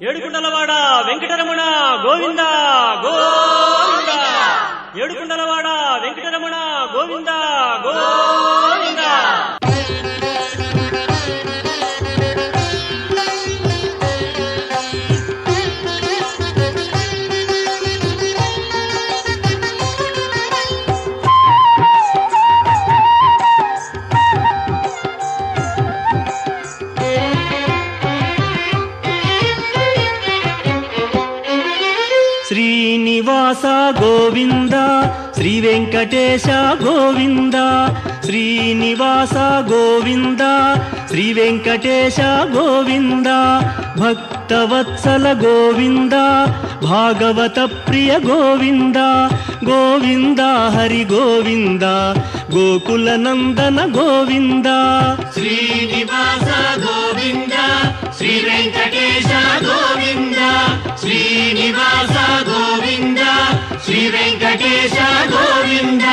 ఏడుకుండలవాడ వెంకటరమణ గోవింద గోవింద. ఏడుకుండలవాడ వెంకటరమణ గోవింద గోవింద. శ్రీనివాస గోవింద శ్రీ వెంకటేశ గోవింద. శ్రీనివాస గోవింద శ్రీ వెంకటేశ గోవింద. భక్తవత్సల గోవింద భాగవత ప్రియ గోవింద. గోవింద హరి గోవింద గోకుల నందన గోవింద. శ్రీనివాస గోవింద శ్రీ వెంకటేశ గోవింద. శ్రీనివాస గోవింద శ్రీ వెంకటేశ గోవింద.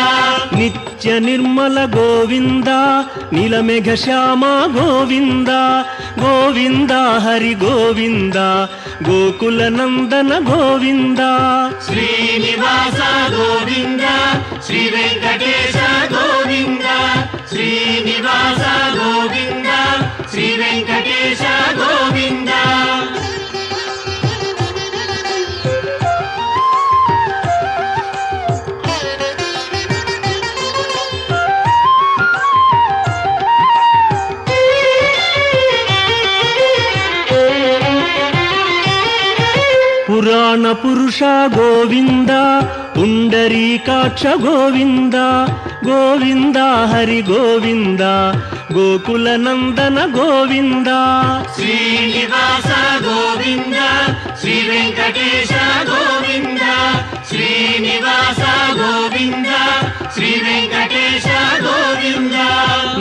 నిత్య నిర్మల గోవింద నీలమేఘ శ్యామ గోవింద. గోవింద హరి గోవింద గోకుల నందన గోవింద. శ్రీనివాస గోవింద శ్రీ వెంకటేశ గోవింద. శ్రీనివాస గోవింద శ్రీ వెంకటేశ గోవింద. పురాణ పురుష గోవింద పుండరీకాక్ష గోవింద. గోవింద హరి గోవింద గోకుల నందన గోవింద. శ్రీనివాస గోవింద శ్రీ వెంకటేశ గోవింద. శ్రీనివాస గోవింద శ్రీ వెంకటేశ గోవింద.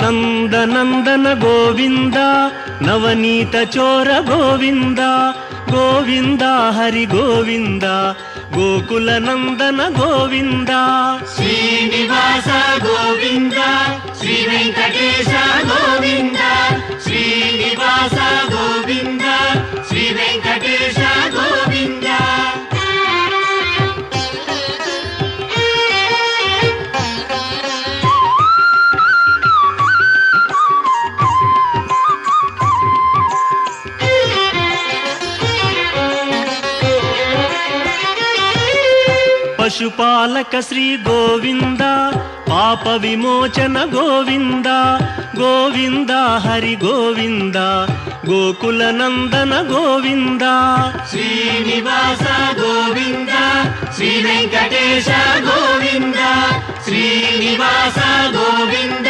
నందనందన గోవింద నవనీత చోర గోవింద. గోవింద హరి గోవింద గోకుల నందన గోవింద. శ్రీనివాస గోవింద శ్రీ వెంకటేశ గోవింద. శ్రీనివాస గోవింద శ్రీ వెంకటేశ గోవింద. పశుపాలక శ్రీ గోవింద పాప విమోచన గోవింద. గోవింద హరి గోవింద గోకుల నందన గోవింద. శ్రీనివాస గోవింద శ్రీ వెంకటేశ గోవింద. శ్రీనివాస గోవింద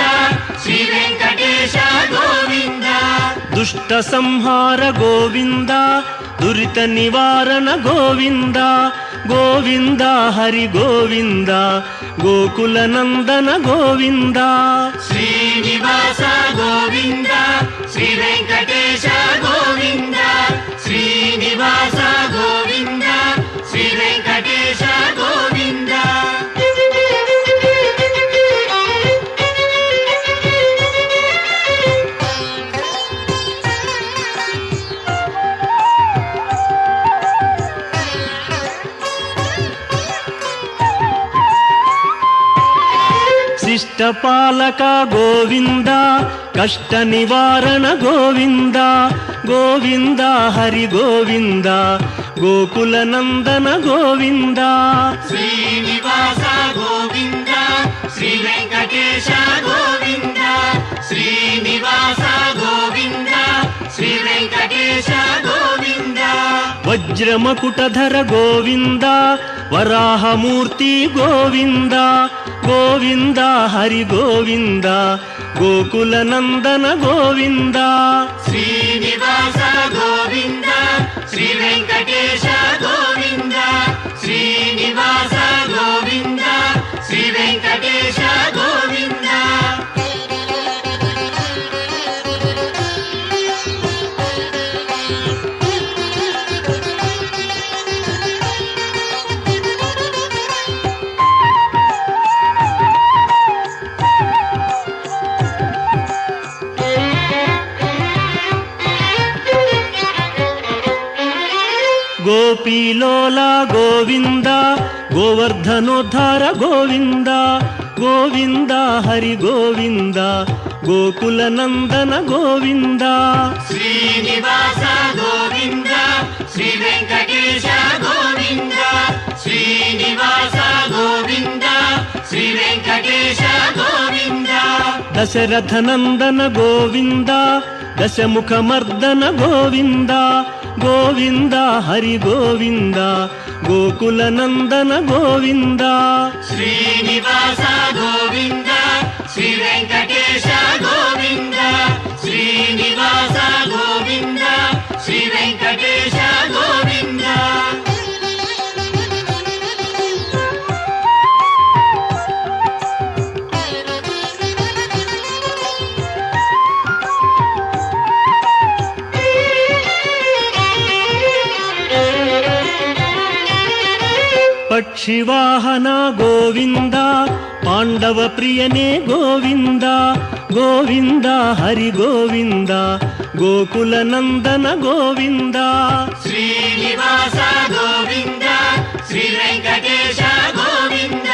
శ్రీ వెంకటేశ గోవింద. దుష్ట సంహార గోవింద దురిత నివారణ గోవింద. గోవింద హరి గోవింద గోకుల నందన గోవింద. శ్రీనివాస గోవింద శ్రీ వెంకటేశ గోవింద. శ్రీనివాస గోవింద శ్రీ వెంకటేశ గోవింద. శిష్టపాలక గోవింద కష్ట నివారణ గోవింద. గోవింద హరి గోవింద గోకుల నందన గోవింద. శ్రీనివాస గోవింద శ్రీ వెంకటేశ గోవింద. శ్రీనివాస గోవింద శ్రీ వెంకటేశ గోవింద. వజ్రమకుటధర గోవింద వరాహమూర్తి గోవింద. గోవింద హరి గోవింద గోకుల నందన గోవింద. శ్రీనివాస గోవింద శ్రీ వెంకటేశ గోవింద. శ్రీనివాస గోవింద శ్రీ వెంకటేశ గోవింద. ಗೋಪಿಲೋಲ ಗೋವಿಂದ ಗೋವರ್ಧನೋದ್ಧಾರ ಗೋವಿಂದ ಗೋವಿಂದ ಹರಿ ಗೋವಿಂದ ಗೋಕುಲ ನಂದನ ಗೋವಿಂದ ಶ್ರೀನಿವಾಸ ಗೋವಿಂದ ಶ್ರೀ ವೆಂಕಟೇಶ ಗೋವಿಂದ ಶ್ರೀನಿವಾಸ ಗೋವಿಂದ ಶ್ರೀ ವೆಂಕಟೇಶ ಗೋವಿಂದ ದಶರಥ ನಂದನ ಗೋವಿಂದ ದಶಮುಖ ಮರ್ದನ ಗೋವಿಂದ ಗೋವಿಂದ ಹರಿ ಗೋವಿಂದ ಗೋಕುಲ ನಂದನ ಗೋವಿಂದ ಶ್ರೀನಿವಾಸ ಗೋವಿಂದ ಶ್ರೀ ವೆಂಕಟೇಶ ಗೋವಿಂದ ಶ್ರೀನಿವಾಸ ಗೋವಿಂದ ಶ್ರೀ ವೆಂಕಟೇಶ ಗೋವಿಂದ ಪಕ್ಷಿವಾಹನ ಗೋವಿಂದ ಪಾಂಡವ ಪ್ರಿಯನೇ ಗೋವಿಂದ ಗೋವಿಂದ ಹರಿ ಗೋವಿಂದ ಗೋಕುಲ ನಂದನ ಗೋವಿಂದ ಶ್ರೀನಿವಾಸ ಗೋವಿಂದ ಶ್ರೀ ವೆಂಕಟೇಶ ಗೋವಿಂದ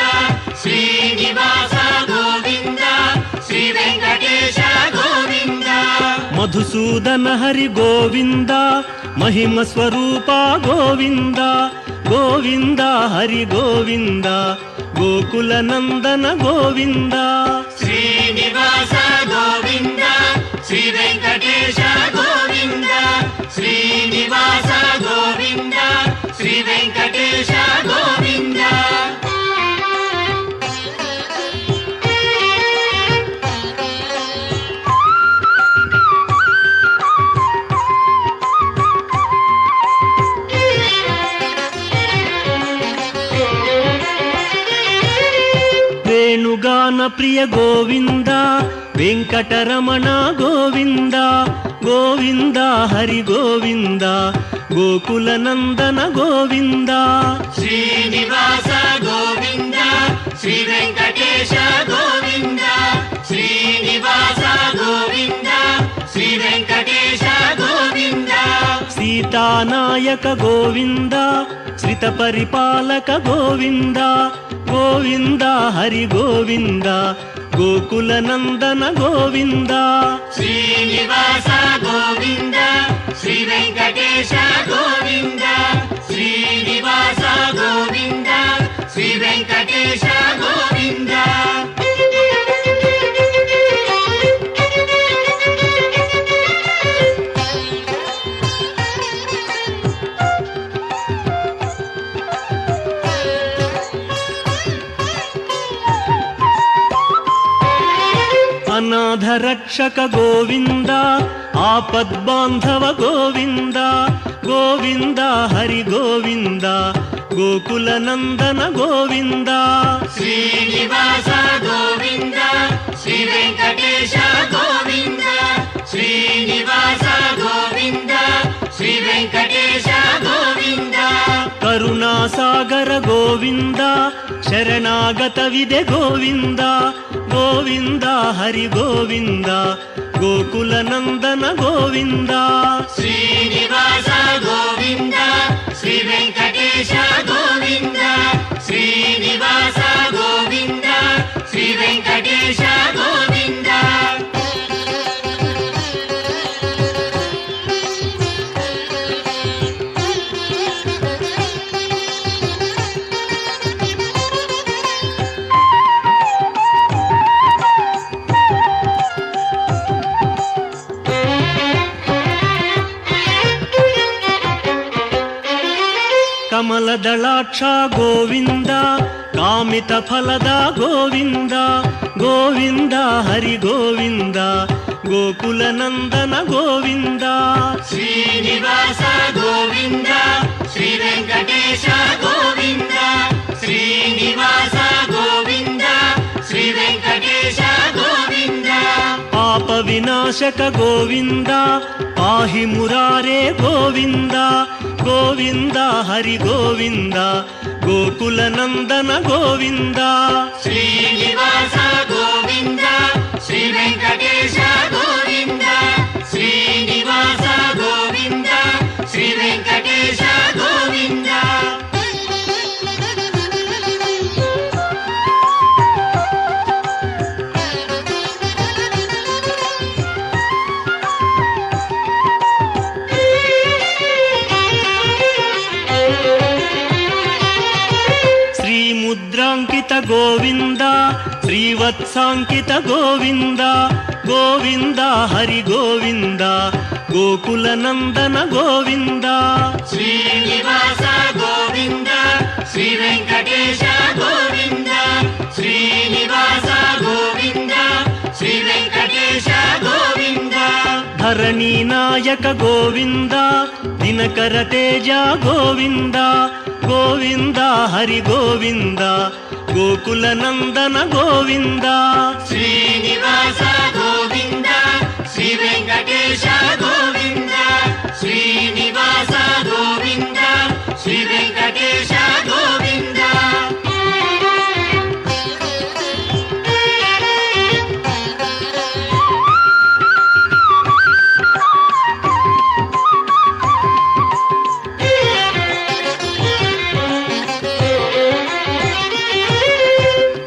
ಶ್ರೀನಿವಾಸ ಗೋವಿಂದ ಶ್ರೀ ವೆಂಕಟೇಶ ಗೋವಿಂದ ಮಧುಸೂದನ ಹರಿ ಗೋವಿಂದ ಮಹಿಮ ಸ್ವರೂಪ ಗೋವಿಂದ ಗೋವಿಂದ ಹರಿ ಗೋವಿಂದ ಗೋಕುಲ ನಂದನ ಗೋವಿಂದ ಶ್ರೀನಿವಾಸ ಗೋವಿಂದ ಶ್ರೀ ವೆಂಕಟೇಶ ಗೋವಿಂದ ಶ್ರೀನಿವಾಸ ಗೋವಿಂದ ಶ್ರೀ ವೆಂಕಟೇಶ ಗೋವಿಂದ ವೇಣುಗಾನ ಪ್ರಿಯ ಗೋವಿಂದ ವೆಂಕಟರಮಣ ಗೋವಿಂದ ಗೋವಿಂದ ಹರಿ ಗೋವಿಂದ ಗೋಕುಲ ನಂದನ ಗೋವಿಂದ ಶ್ರೀನಿವಾಸ ಗೋವಿಂದ ಶ್ರೀ ವೆಂಕಟೇಶ ಗೋವಿಂದ ಶ್ರೀನಿವಾಸ ಗೋವಿಂದ ಶ್ರೀ ವೆಂಕಟೇಶ ಗೋವಿಂದ ಸೀತಾನಾಯಕ ಗೋವಿಂದ ಶ್ರಿತ ಪರಿಪಾಲಕ ಗೋವಿಂದ ಗೋವಿಂದ ಹರಿ ಗೋವಿಂದ ಗೋಕುಲ ನಂದನ ಗೋವಿಂದ ಶ್ರೀನಿವಾಸ ಗೋವಿಂದ ಶ್ರೀ ವೆಂಕಟೇಶ ಗೋವಿಂದ ಶ್ರೀನಿವಾಸ ಗೋವಿಂದ ಶ್ರೀ ವೆಂಕಟೇಶ ಗೋವಿಂದ ಅನಾಥ ರಕ್ಷಕ ಗೋವಿಂದ ಆಪದ್ಬಾಂಧವ ಗೋವಿಂದ ಗೋವಿಂದ ಹರಿ ಗೋವಿಂದ ಗೋಕುಲ ನಂದನ ಗೋವಿಂದ ಶ್ರೀನಿವಾಸ ಗೋವಿಂದ ಶ್ರೀ ವೆಂಕಟೇಶ ಗೋವಿಂದ ಶ್ರೀನಿವಾಸ ಗೋವಿಂದ ಶ್ರೀ ವೆಂಕಟೇಶ ಗೋವಿಂದ ಕರುಣಾಸಾಗರ ಗೋವಿಂದ ಶರಣಾಗತವಿದೆ ಗೋವಿಂದ ಗೋವಿಂದ ಹರಿ ಗೋವಿಂದ ಗೋಕುಲ ನಂದನ ಗೋವಿಂದ ಶ್ರೀನಿವಾಸ ಗೋವಿಂದ ಶ್ರೀ ವೆಂಕಟೇಶ ಗೋವಿಂದ ಶ್ರೀನಿವಾಸ ಗೋವಿಂದ ಶ್ರೀ ವೆಂಕಟೇಶ ಗೋವಿಂದ ಕಮಲದಳಾಕ್ಷ ಗೋವಿಂದ ಕಾಮಿತ ಫಲದ ಗೋವಿಂದ ಗೋವಿಂದ ಹರಿ ಗೋವಿಂದ ಗೋಕುಲ ನಂದನ ಗೋವಿಂದ ಶ್ರೀನಿವಾಸ ಗೋವಿಂದ ಶ್ರೀ ವೆಂಕಟೇಶ ಗೋವಿಂದ ಶ್ರೀನಿವಾಸ ಗೋವಿಂದ ಶ್ರೀ ವೆಂಕಟೇಶ ಗೋವಿಂದ ಪಾಪ ವಿನಾಶಕ ಗೋವಿಂದ ಪಾಹಿ ಮುರಾರೇ ಗೋವಿಂದ ಗೋವಿಂದ ಹರಿ ಗೋವಿಂದ ಗೋಕುಲ ನಂದನ ಗೋವಿಂದ ಶ್ರೀನಿವಾಸ ಗೋವಿಂದ ಶ್ರೀ ವೆಂಕಟೇಶ ಗೋವಿಂದ ಶ್ರೀನಿವಾಸ ಗೋವಿಂದ ಶ್ರೀ ವೆಂಕಟೇಶ ಗೋವಿಂದ ರುದ್ರಾಂಕಿತ ಗೋವಿಂದ ಶ್ರೀವತ್ಸಾಂಕಿತ ಗೋವಿಂದ ಗೋವಿಂದ ಹರಿ ಗೋವಿಂದ ಗೋಕುಲ ನಂದನ ಗೋವಿಂದ ಶ್ರೀನಿವಾಸ ಗೋವಿಂದ ಶ್ರೀ ವೆಂಕಟೇಶ ಗೋವಿಂದ ಶ್ರೀನಿವಾಸ ಗೋವಿಂದ ಶ್ರೀ ವೆಂಕಟೇಶ ಗೋವಿಂದ ಧರಣಿ ನಾಯಕ ಗೋವಿಂದ ದಿನಕರ ತೇಜ ಗೋವಿಂದ ಗೋವಿಂದ ಹರಿ ಗೋವಿಂದ ಗೋಕುಲ ನಂದನ ಗೋವಿಂದ ಶ್ರೀನಿವಾಸ ಗೋವಿಂದ ಶ್ರೀ ವೆಂಕಟೇಶ ಗೋವಿಂದ ಶ್ರೀನಿವಾಸ ಗೋವಿಂದ ಶ್ರೀ ವೆಂಕಟೇಶ ಗೋವಿಂದ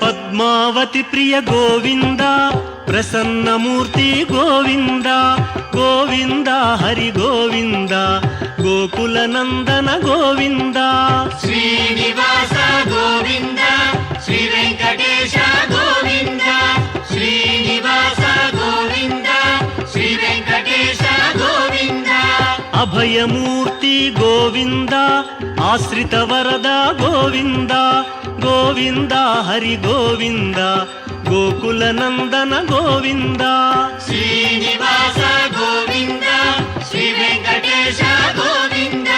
ಪದ್ಮಾವತಿ ಪ್ರಿಯ ಗೋವಿಂದ ಪ್ರಸನ್ನ ಮೂರ್ತಿ ಗೋವಿಂದ ಗೋವಿಂದ ಹರಿ ಗೋವಿಂದ ಗೋಕುಲ ನಂದನ ಗೋವಿಂದ ಶ್ರೀನಿವಾಸ ಗೋವಿಂದ ಶ್ರೀ ವೆಂಕಟೇಶ ಗೋವಿಂದ ಶ್ರೀನಿವಾಸ ಗೋವಿಂದ ಶ್ರೀ ವೆಂಕಟೇಶ ಗೋವಿಂದ ಅಭಯಮೂರ್ತಿ ಗೋವಿಂದ ಆಶ್ರಿತ ವರದ ಗೋವಿಂದ ಗೋವಿಂದ ಹರಿ ಗೋವಿಂದ ಗೋಕುಲ ನಂದನ ಗೋವಿಂದ ಶ್ರೀನಿವಾಸ ಗೋವಿಂದ ಶ್ರೀ ವೆಂಕಟೇಶ ಗೋವಿಂದ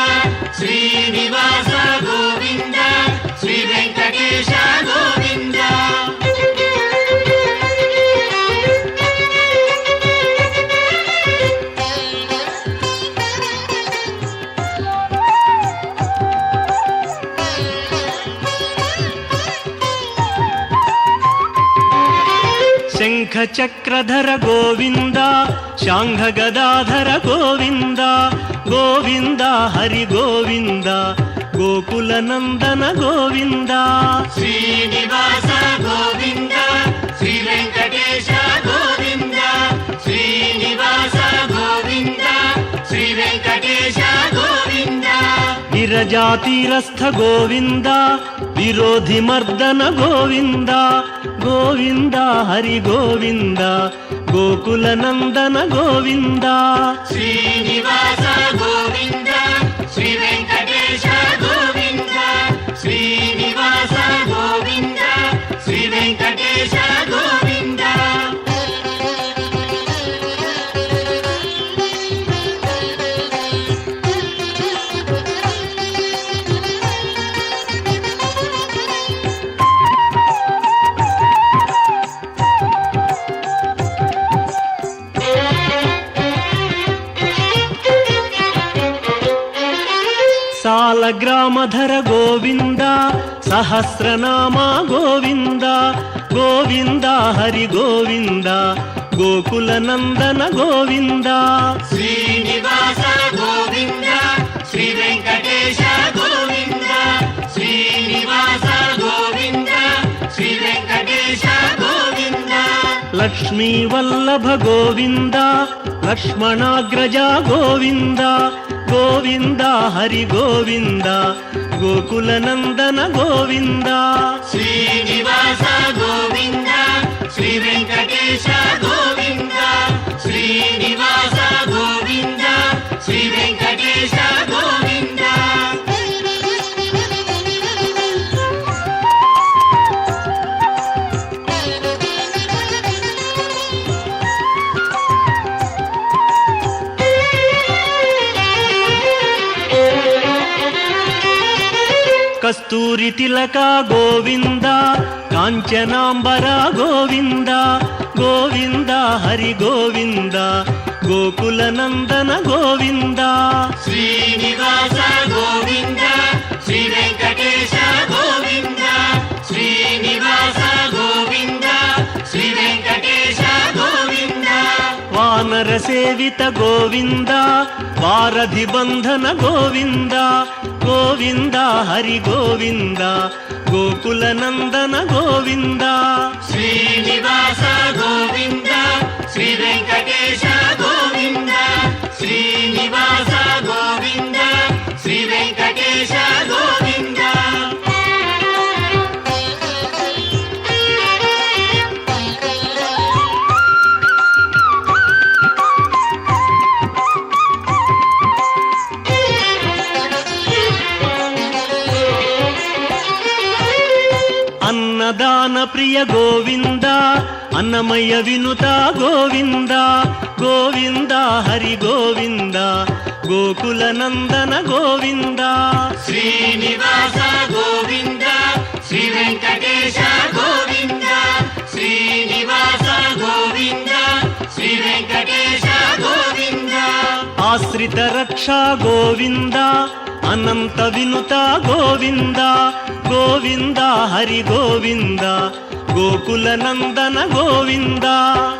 ಶ್ರೀನಿವಾಸ ಗೋವಿಂದ ಶ್ರೀ ವೆಂಕಟೇಶ ಗೋವಿಂದ ಶಂಖ ಚಕ್ರಧರ ಗೋವಿಂದ ಶಾಂಘ ಗದಾಧರ ಗೋವಿಂದ ಗೋವಿಂದ ಹರಿ ಗೋವಿಂದ ಗೋಕುಲ ನಂದನ ಗೋವಿಂದ ಶ್ರೀನಿವಾಸ ಗೋವಿಂದ ಶ್ರೀ ವೆಂಕಟೇಶ ಗೋವಿಂದ ಶ್ರೀನಿವಾಸ ಗೋವಿಂದ ಶ್ರೀ ವೆಂಕಟೇಶ ಗೋವಿಂದ ವಿರಜಾತಿರಸ್ಥ ಗೋವಿಂದ ವಿರೋಧಿ ಮರ್ದನ ಗೋವಿಂದ ಗೋವಿಂದ ಹರಿ ಗೋವಿಂದ ಗೋಕುಲ ನಂದನ ಗೋವಿಂದ ಶ್ರೀನಿವಾಸ ಗೋವಿಂದ ಶ್ರೀ ವೆಂಕಟೇಶ ಗೋವಿಂದ ಶ್ರೀನಿವಾಸ ಗೋವಿಂದ ಶ್ರೀ ವೆಂಕಟೇಶ ಗೋವಿಂದ ಸಾಲಗ್ರಾಮಧರ ಗೋವಿಂದ ಸಹಸ್ರನಾಮ ಗೋವಿಂದ ಗೋವಿಂದ ಹರಿ ಗೋವಿಂದ ಗೋಕುಲ ನಂದನ ಗೋವಿಂದ ಶ್ರೀನಿವಾಸ ಗೋವಿಂದ ಶ್ರೀ ವೆಂಕಟೇಶ ಗೋವಿಂದ ಶ್ರೀನಿವಾಸ ಗೋವಿಂದ ಶ್ರೀ ವೆಂಕಟೇಶ ಗೋವಿಂದ ಲಕ್ಷ್ಮೀ ವಲ್ಲಭ ಗೋವಿಂದ ಲಕ್ಷ್ಮಣಾಗ್ರಜ ಗೋವಿಂದ ಗೋವಿಂದ ಹರಿ ಗೋವಿಂದ ಗೋಕುಲ ನಂದನ ಗೋವಿಂದ ಶ್ರೀನಿವಾಸ ಗೋವಿಂದ ಶ್ರೀ ವೆಂಕಟೇಶ ಗೋವಿಂದ ಶ್ರೀನಿವಾಸ ಗೋವಿಂದ ಶ್ರೀ ವೆಂಕಟೇಶ ಗೋವಿಂದ ಕಸ್ತೂರಿ ತಿಲಕ ಗೋವಿಂದ ಕಾಂಚನಾಂಬರ ಗೋವಿಂದ ಗೋವಿಂದ ಹರಿ ಗೋವಿಂದ ಗೋಕುಲ ನಂದನ ಗೋವಿಂದ ಶ್ರೀನಿವಾಸ ಗೋವಿಂದ ಶ್ರೀ ವೆಂಕಟೇಶ ಗೋವಿಂದ ಶ್ರೀನಿವಾಸ ಗೋವಿಂದ ಶ್ರೀ ವೆಂಕಟೇಶ ಗೋವಿಂದ ವಾನರ ಸೇವಿತ ಗೋವಿಂದ ವಾರಧಿ ಬಂಧನ ಗೋವಿಂದ ಗೋವಿಂದ ಹರಿ ಗೋವಿಂದ ಗೋಕುಲ ನಂದನ ಗೋವಿಂದ ಶ್ರೀನಿವಾಸ ಗೋವಿಂದ ಶ್ರೀ ವೆಂಕಟೇಶ ಗೋವಿಂದ ಶ್ರೀನಿವಾಸ ಗೋವಿಂದ ಶ್ರೀ ವೆಂಕಟೇಶ ಗೋವಿಂದ ಅನ್ನದಾನ ಪ್ರಿಯ ಗೋವಿಂದ ಅನ್ನಮಯ್ಯ ವಿನುತ ಗೋವಿಂದ ಗೋವಿಂದ ಹರಿ ಗೋವಿಂದ ಗೋಕುಲ ನಂದನ ಗೋವಿಂದ ಶ್ರೀನಿವಾಸ ಗೋವಿಂದ ಶ್ರೀ ವೆಂಕಟೇಶ ಗೋವಿಂದ ಶ್ರೀನಿವಾಸ ಗೋವಿಂದ ಶ್ರೀ ವೆಂಕಟೇಶ ಗೋವಿಂದ ಆಶ್ರಿತ ರಕ್ಷಾ ಗೋವಿಂದ ಅನಂತ ವಿನುತ ಗೋವಿಂದ ಗೋವಿಂದ ಹರಿ ಗೋವಿಂದ ಗೋಕುಲ ನಂದನ ಗೋವಿಂದ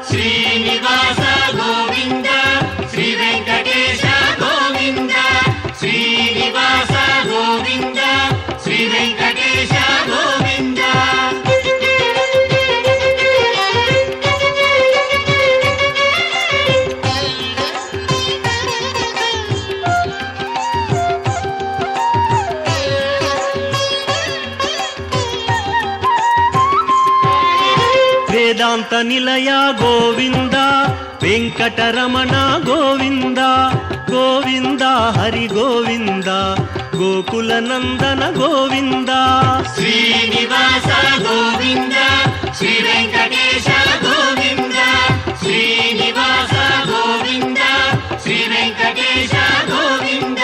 ಶ್ರೀನಿವಾಸ ಗೋವಿಂದ ಶ್ರೀ ವೆಂಕಟೇಶ ಗೋವಿಂದ ಶ್ರೀನಿವಾಸ ಗೋವಿಂದ ಶ್ರೀ ವೆಂಕಟೇಶ ಗೋವಿಂದ ವೇದಾಂತ ನಿಲಯ ಗೋವಿಂದ ವೆಂಕಟರಮಣ ಗೋವಿಂದ ಗೋವಿಂದ ಹರಿ ಗೋವಿಂದ ಗೋಕುಲ ನಂದನ ಗೋವಿಂದ ಶ್ರೀನಿವಾಸ ಗೋವಿಂದ ಶ್ರೀ ವೆಂಕಟೇಶ ಗೋವಿಂದ ಶ್ರೀನಿವಾಸ ಗೋವಿಂದ ಶ್ರೀ ವೆಂಕಟೇಶ ಗೋವಿಂದ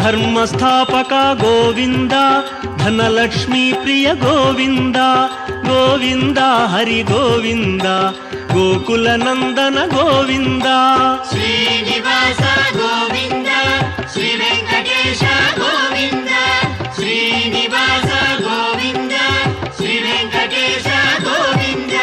ಧರ್ಮಸ್ಥಾಪಕ ಗೋವಿಂದ ಧನಲಕ್ಷ್ಮೀ ಪ್ರಿಯ ಗೋವಿಂದ ಗೋವಿಂದ ಹರಿ ಗೋವಿಂದ ಗೋಕುಲ ನಂದನ ಗೋವಿಂದ ಶ್ರೀನಿವಾಸ ಗೋವಿಂದ ಶ್ರೀ ವೆಂಕಟೇಶ ಗೋವಿಂದ ಶ್ರೀನಿವಾಸ ಗೋವಿಂದ ಶ್ರೀ ವೆಂಕಟೇಶ ಗೋವಿಂದ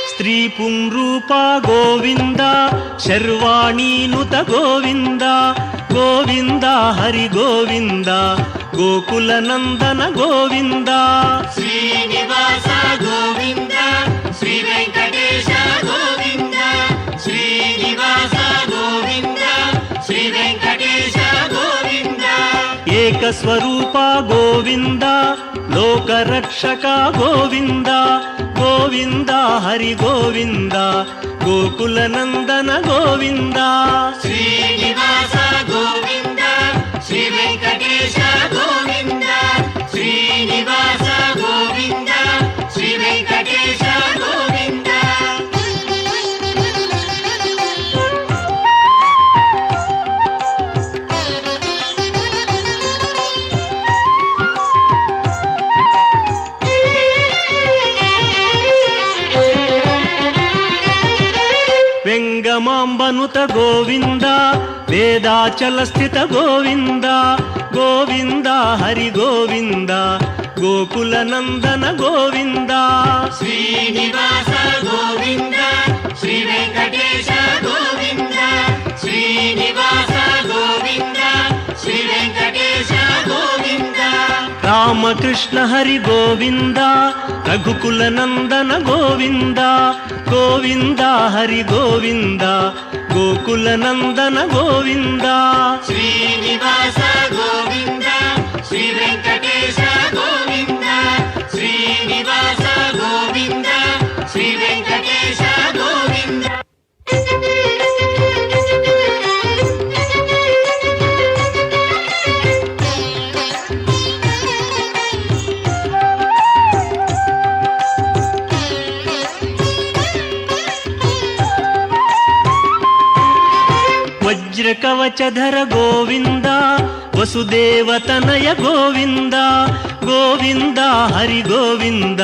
ಸ್ತ್ರೀ ಪುಂರೂಪ ಗೋವಿಂದ ಶರ್ವಾಣೀನುತ ಗೋವಿಂದ ಗೋವಿಂದ ಹರಿ ಗೋವಿಂದ ಗೋಕುಲ ನಂದನ ಗೋವಿಂದ ಶ್ರೀನಿವಾಸ ಗೋವಿಂದ ಶ್ರೀ ವೆಂಕಟೇಶ ಗೋವಿಂದ ಶ್ರೀನಿವಾಸ ಗೋವಿಂದ ಶ್ರೀ ವೆಂಕಟೇಶ ಗೋವಿಂದ ಏಕಸ್ವರೂಪ ಗೋವಿಂದ ಲೋಕರಕ್ಷಕ ಗೋವಿಂದ ಗೋವಿಂದ ಹರಿ ಗೋವಿಂದ ಗೋಕುಲ ನಂದನ ಗೋವಿಂದ ಶ್ರೀನಿವಾಸ ಗೋವಿಂದ ಶ್ರೀ ವೆಂಕಟೇಶ ಗೋವಿಂದ ಶ್ರೀನಿವಾಸ ಗೋವಿಂದ ಶ್ರೀ ವೆಂಕಟೇಶ ಗೋವಿಂದ ವೆಂಗಮಾಂಬನುತ ಗೋವಿಂದ ವೇದಾಚಲ ಸ್ಥಿತ ಗೋವಿಂದ ಗೋವಿಂದ ಹರಿ ಗೋವಿಂದ ಗೋಕುಲ ನಂದನ ಗೋವಿಂದ ಶ್ರೀನಿವಾಸ ಗೋವಿಂದ ಶ್ರೀ ವೆಂಕಟೇಶ ಗೋವಿಂದ ಶ್ರೀನಿವಾಸ ಗೋವಿಂದ ಶ್ರೀ ವೆಂಕಟೇಶ ಗೋವಿಂದ ರಾಮಕೃಷ್ಣ ಹರಿ ಗೋವಿಂದ ರಘುಕುಲ ನಂದನ ಗೋವಿಂದ ಗೋವಿಂದ ಹರಿ ಗೋವಿಂದ ಗೋಕುಲ ನಂದನ ಗೋವಿಂದ ಶ್ರೀನಿವಾಸ ಗೋವಿಂದ ಶ್ರೀ ವೆಂಕಟೇಶ ಗೋವಿಂದ ಶ್ರೀನಿವಾಸ ಗೋವಿಂದ ಶ್ರೀ ವೆಂಕಟೇಶ ಗೋವಿಂದ ವಜ್ರ ಕವಚಧರ ಗೋವಿಂದ ವಸುದೇವತನಯ ಗೋವಿಂದ ಗೋವಿಂದ ಹರಿ ಗೋವಿಂದ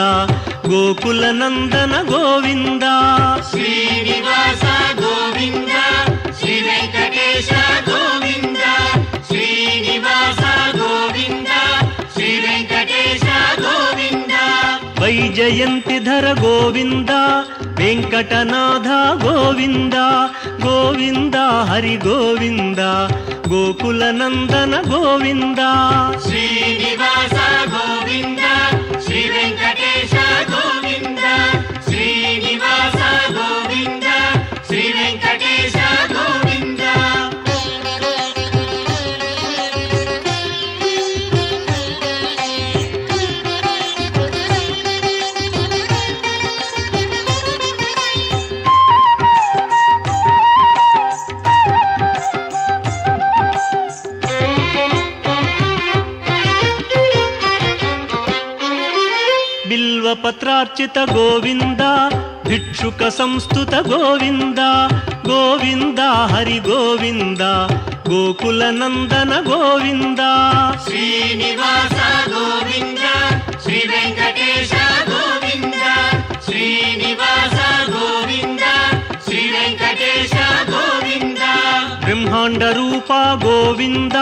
ಗೋಕುಲ ನಂದನ ಗೋವಿಂದ ಶ್ರೀನಿವಾಸ ಗೋವಿಂದ ಶ್ರೀ ವೆಂಕಟೇಶ ಗೋವಿಂದ ಶ್ರೀನಿವಾಸ ಗೋವಿಂದ ಶ್ರೀ ವೆಂಕಟೇಶ ಗೋವಿಂದ ವೈಜಯಂತಿಧರ ಗೋವಿಂದ ವೆಂಕಟನಾಥ ಗೋವಿಂದ ಗೋವಿಂದ ಹರಿ ಗೋವಿಂದ ಗೋಕುಲ ನಂದನ ಗೋವಿಂದ ಶ್ರೀನಿವಾಸ ಗೋವಿಂದ ಶ್ರೀ ವೆಂಕಟೇಶ ಗೋವಿಂದ ಶ್ರೀನಿವಾಸ ಗೋವಿಂದ ಶ್ರೀ ವೆಂಕಟೇಶ ಗೋವಿಂದ ಭಕ್ತಾರ್ಚಿತ ಗೋವಿಂದ ಭಿಕ್ಷುಕ ಸಂಸ್ತುತ ಗೋವಿಂದ ಗೋವಿಂದ ಹರಿ ಗೋವಿಂದ ಗೋಕುಲ ನಂದನ ಗೋವಿಂದ ಶ್ರೀನಿವಾಸ ಗೋವಿಂದ ಶ್ರೀ ವೆಂಕಟೇಶ ಗೋವಿಂದ ಶ್ರೀನಿವಾಸ ಗೋವಿಂದ ಶ್ರೀ ವೆಂಕಟೇಶ ಗೋವಿಂದ ಬ್ರಹ್ಮಾಂಡ ರೂಪ ಗೋವಿಂದ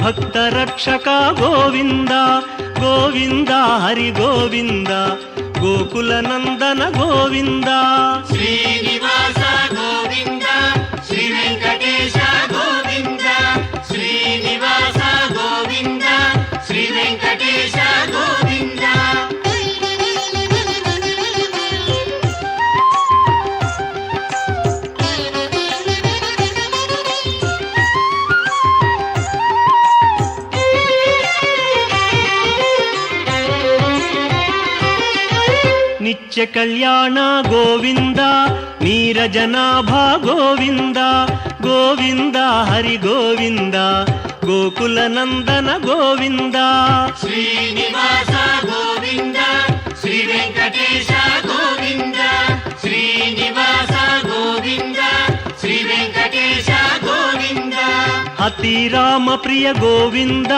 ಭಕ್ತ ರಕ್ಷಕ ಗೋವಿಂದ ಗೋವಿಂದ ಹರಿ ಗೋವಿಂದ ಗೋಕುಲ ನಂದನ ಗೋವಿಂದ ಶ್ರೀನಿವಾಸ ಗೋವಿಂದ ಶ್ರೀ ವೆಂಕಟೇಶ ಗೋವಿಂದ ಶ್ರೀನಿವಾಸ ಗೋವಿಂದ ಶ್ರೀ ವೆಂಕಟೇಶ ಗೋವಿಂದ ನಿತ್ಯ ಕಲ್ಯಾಣ ಗೋವಿಂದ ನೀರಜನಾಭ ಗೋವಿಂದ ಗೋವಿಂದ ಹರಿ ಗೋವಿಂದ ಗೋಕುಲ ನಂದನ ಗೋವಿಂದ ಶ್ರೀನಿವಾಸ ಗೋವಿಂದ ಶ್ರೀ ವೆಂಕಟೇಶ ಗೋವಿಂದ ಶ್ರೀನಿವಾಸ ಗೋವಿಂದ ಶ್ರೀ ವೆಂಕಟೇಶ ಗೋವಿಂದ ಅತಿ ರಾಮ ಪ್ರಿಯ ಗೋವಿಂದ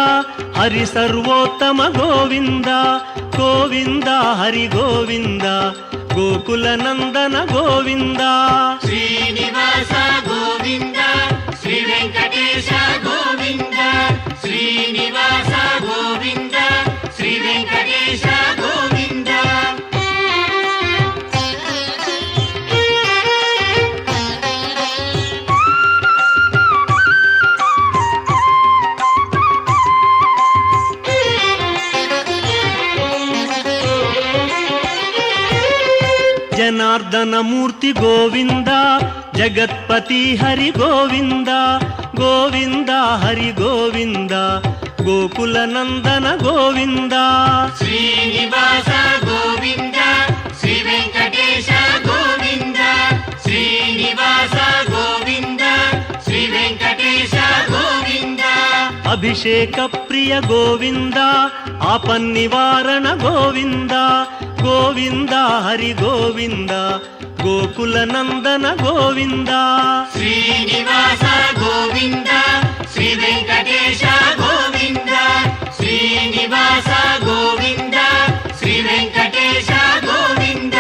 ಹರಿ ಸರ್ವೋತ್ತಮ ಗೋವಿಂದ ಗೋವಿಂದ ಹರಿ ಗೋವಿಂದ ಗೋಕುಲ ನಂದನ ಗೋವಿಂದ ಶ್ರೀನಿವಾಸ ಗೋವಿಂದ ಶ್ರೀ ವೆಂಕಟೇಶ ಗೋವಿಂದ ಶ್ರೀನಿವಾಸ ಗೋವಿಂದ ಶ್ರೀ ವೆಂಕಟೇಶ ಗೋವಿಂದ ಜನಾರ್ದನ ಮೂರ್ತಿ ಗೋವಿಂದ ಜಗತ್ಪತಿ ಹರಿ ಗೋವಿಂದ ಗೋವಿಂದ ಹರಿ ಗೋವಿಂದ ಗೋಕುಲ ನಂದನ ಗೋವಿಂದ ಶ್ರೀನಿವಾಸ ಗೋವಿಂದ ಶ್ರೀ ವೆಂಕಟೇಶ ಗೋವಿಂದ ಶ್ರೀನಿವಾಸ ಗೋವಿಂದ ಶ್ರೀ ವೆಂಕಟೇಶ ಗೋವಿಂದ ಅಭಿಷೇಕ ಪ್ರಿಯ ಗೋವಿಂದ ಆಪನ್ನಿವಾರಣ ಗೋವಿಂದ ಗೋವಿಂದ ಹರಿ ಗೋವಿಂದ ಗೋಕುಲ ನಂದನ ಗೋವಿಂದ ಶ್ರೀನಿವಾಸ ಗೋವಿಂದ ಶ್ರೀ ವೆಂಕಟೇಶ ಗೋವಿಂದ ಶ್ರೀನಿವಾಸ ಗೋವಿಂದ ಶ್ರೀ ವೆಂಕಟೇಶ ಗೋವಿಂದ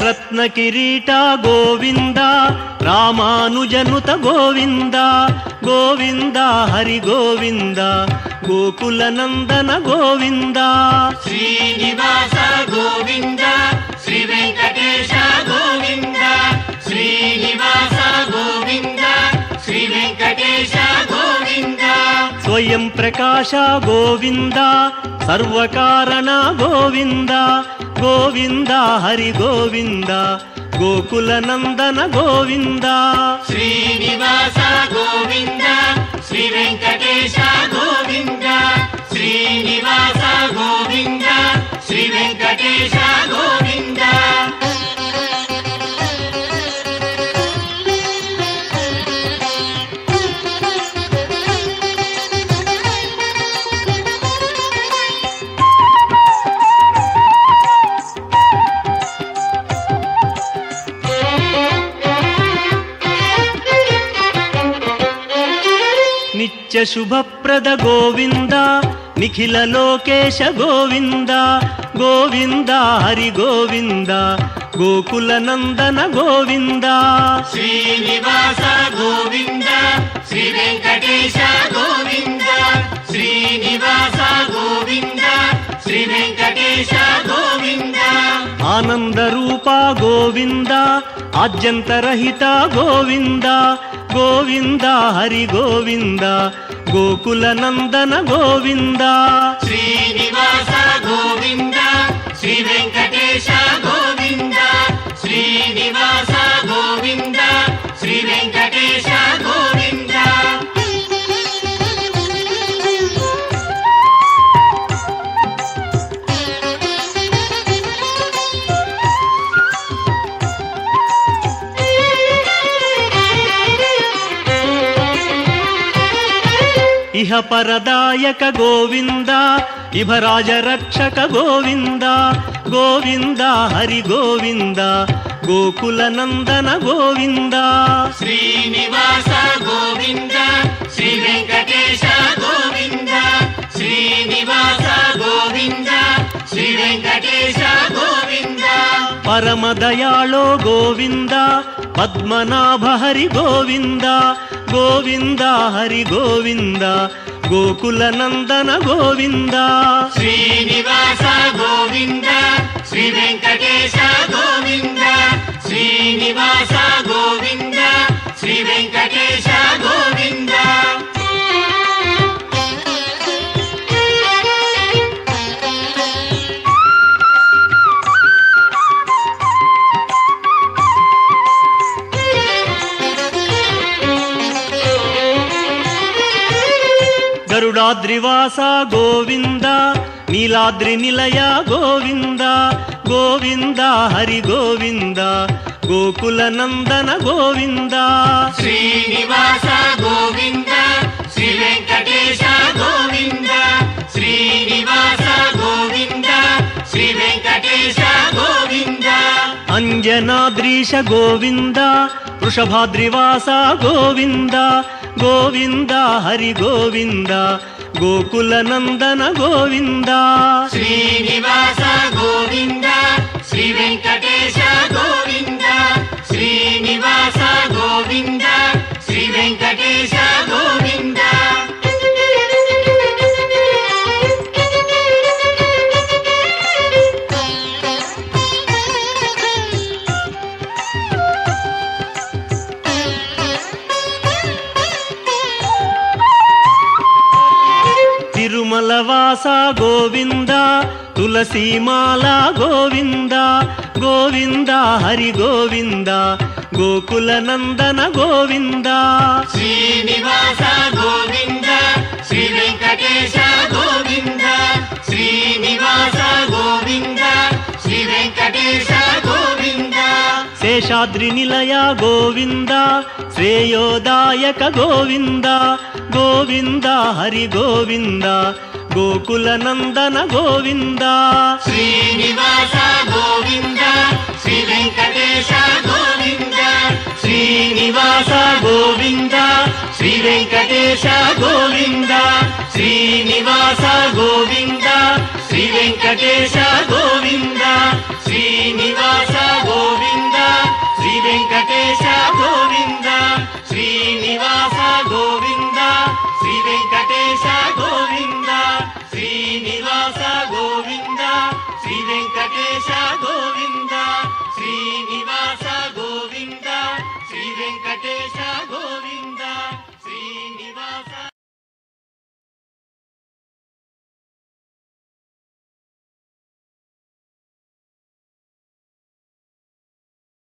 ರತ್ನ ಕಿರೀಟ ಗೋವಿಂದ ರಾಮಾನುಜನುತ ಗೋವಿಂದ ಗೋವಿಂದ ಹರಿ ಗೋವಿಂದ ಗೋಕುಲ ನಂದನ ಗೋವಿಂದ ಶ್ರೀನಿವಾಸ ಗೋವಿಂದ ಶ್ರೀ ವೆಂಕಟೇಶ ಗೋವಿಂದ ಶ್ರೀನಿವಾಸ ಗೋವಿಂದ ಶ್ರೀ ವೆಂಕಟೇಶ ಗೋವಿಂದ ಸ್ವಯಂ ಪ್ರಕಾಶ ಗೋವಿಂದ ಸರ್ವಕಾರಣ ಗೋವಿಂದ ಗೋವಿಂದ ಹರಿ ಗೋವಿಂದ ಗೋಕುಲ ನಂದನ ಗೋವಿಂದ ಶ್ರೀನಿವಾಸ ಗೋವಿಂದ ಶ್ರೀ ವೆಂಕಟೇಶ ಗೋವಿಂದ ಶ್ರೀನಿವಾಸ ಗೋವಿಂದ ಶ್ರೀ ವೆಂಕಟೇಶ ಗೋವಿಂದ ನಿತ್ಯ ಶುಭಪ್ರದ ಗೋವಿಂದ ನಿಖಿಲ ಲೋಕೇಶ ಗೋವಿಂದ ಗೋವಿಂದ ಹರಿ ಗೋವಿಂದ ಗೋಕುಲ ನಂದನ ಗೋವಿಂದ ಶ್ರೀನಿವಾಸ ಗೋವಿಂದ ಶ್ರೀ ವೆಂಕಟೇಶ ಗೋವಿಂದ ಶ್ರೀನಿವಾಸ ಗೋವಿಂದ ಶ್ರೀ ವೆಂಕಟೇಶ ಗೋವಿಂದ ಆನಂದ ರೂಪ ಗೋವಿಂದ ಆದ್ಯಂತರಹಿತ ಗೋವಿಂದ ಗೋವಿಂದ ಹರಿ ಗೋವಿಂದ ಗೋಕುಲ ನಂದನ ಗೋವಿಂದ ಶ್ರೀನಿವಾಸ ಗೋವಿಂದ ಶ್ರೀ ವೆಂಕಟೇಶ ಗೋವಿಂದ ಶ್ರೀನಿವಾಸ ಗೋವಿಂದ ಶ್ರೀ ವೆಂಕಟೇಶ ಗೋವಿಂದ ఇహ పరదాయక గోవింద ఇభరాజ రక్షక గోవింద గోవింద హరి గోవింద గోకుల నందన గోవింద శ్రీనివాస గోవింద శ్రీ వెంకటేశ గోవింద శ్రీనివాస గోవింద శ్రీ వెంకటేశ గోవింద పరమదయాళో గోవింద పద్మనాభ హరి గోవింద గోవింద హరి గోవింద గోకుల నందన గోవింద శ్రీనివాస గోవింద శ్రీ వెంకటేశ గోవింద శ్రీనివాస గోవింద శ్రీ వెంకటేశ గోవింద గరుడాద్రివాస గోవింద నీలాద్రి నిలయ గోవింద గోవింద హరి గోవింద గోకుల నందన గోవింద శ్రీనివాస గోవింద శ్రీ వెంకటేశ గోవింద శ్రీనివాస గోవింద శ్రీ వెంకటేశ గోవింద అంజనాద్రీశ గోవింద వృషభాద్రివాస గోవింద గోవింద హరి గోవింద గోకుల నందన గోవింద శ్రీనివాస గోవింద శ్రీ వెంకటేశ గోవింద శ్రీనివాస గోవింద శ్రీ వెంకటేశ గోవింద తిరుమలవాస గోవింద తులసీమాల గోవింద గోవింద హరి గోవింద గోకుల నందన గోవింద శ్రీనివాస గోవింద శ్రీ వెంకటేశ గోవింద శ్రీనివాస గోవింద శ్రీ వెంకటేశ గోవింద శేషాద్రి నిలయ గోవింద శ్రేయోదాయక గోవింద గోవింద హరి గోవింద గోకుల నందన గోవింద శ్రీనివాస గోవింద శ్రీ వెంకటేశ గోవింద శ్రీనివాస గోవింద శ్రీ వెంకటేశ గోవింద శ్రీనివాస గోవింద శ్రీ వెంకటేశ గోవింద